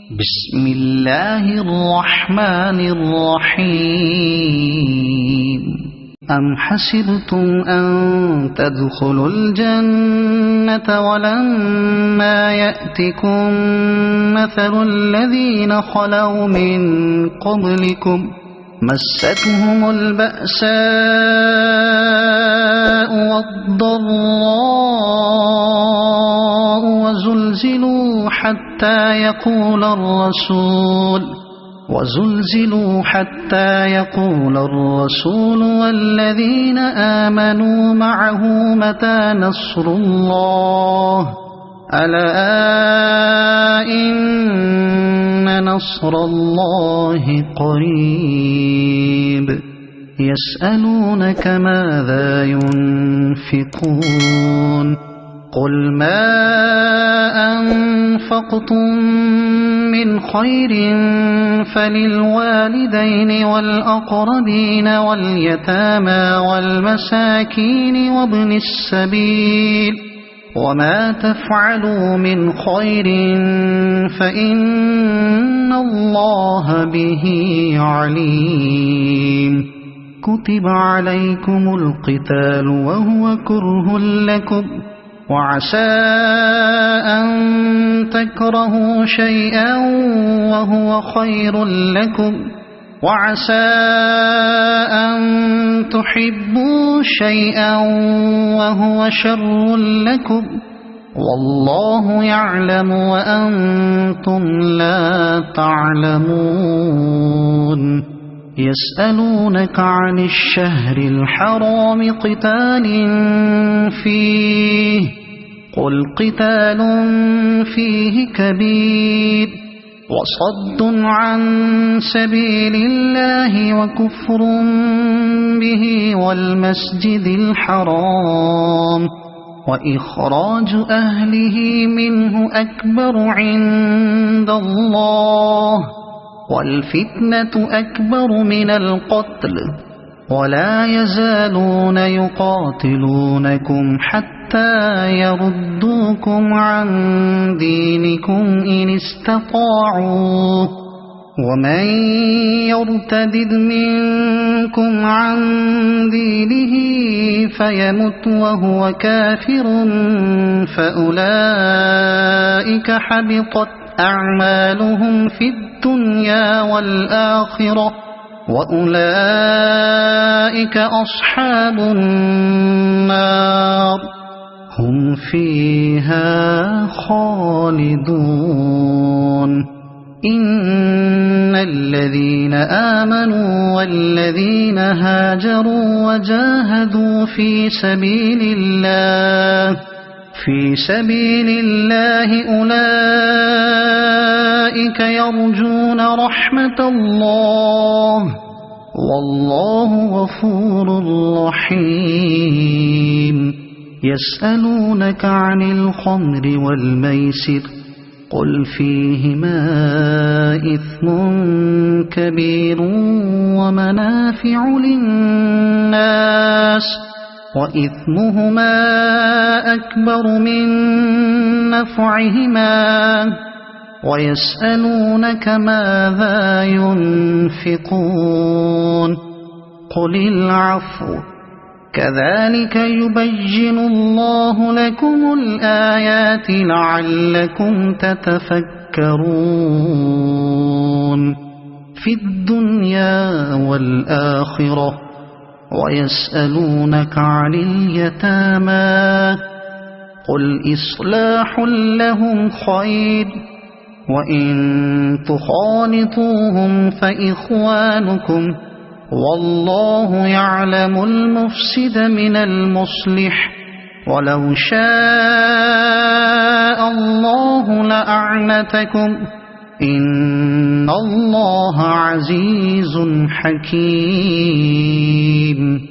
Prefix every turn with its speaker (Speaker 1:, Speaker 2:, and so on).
Speaker 1: بسم الله الرحمن الرحيم أم حسبتم أن تدخلوا الجنة ولما يأتكم مثل الذين خلوا من قبلكم مستهم البأساء والضراء وزلزلوا حتى يقول الرسول والذين آمنوا معه متى نصر الله ألا إن نصر الله قريب يسألونك ماذا ينفقون قل ما أنفقتم من خير فللوالدين والأقربين واليتامى والمساكين وابن السبيل وما تفعلوا من خير فإن الله به عليم كتب عليكم القتال وهو كره لكم وعسى أن تكرهوا شيئا وهو خير لكم وعسى أن تحبوا شيئا وهو شر لكم والله يعلم وأنتم لا تعلمون يسألونك عن الشهر الحرام قتال فيه قل قتال فيه كبير وصد عن سبيل الله وكفر به والمسجد الحرام وإخراج أهله منه أكبر عند الله والفتنة أكبر من القتل ولا يزالون يقاتلونكم حتى يردوكم عن دينكم إن استطاعوا ومن يرتد منكم عن دينه فيمت وهو كافر فأولئك حبطت أعمالهم في الدنيا والآخرة وأولئك أصحاب النار هم فيها خالدون إن الذين آمنوا والذين هاجروا وجاهدوا في سبيل الله أولئك يرجون رحمة الله والله غفور رحيم يسألونك عن الخمر والميسر قل فيهما إثم كبير ومنافع للناس وإثمهما أكبر من نفعهما ويسألونك ماذا ينفقون قل العفو كذلك يبين الله لكم الآيات لعلكم تتفكرون في الدنيا والآخرة ويسألونك عن اليتامى قل إصلاح لهم خير وإن تخالطوهم فإخوانكم والله يعلم المفسد من المصلح ولو شاء الله لأعنتكم إن الله عزيز حكيم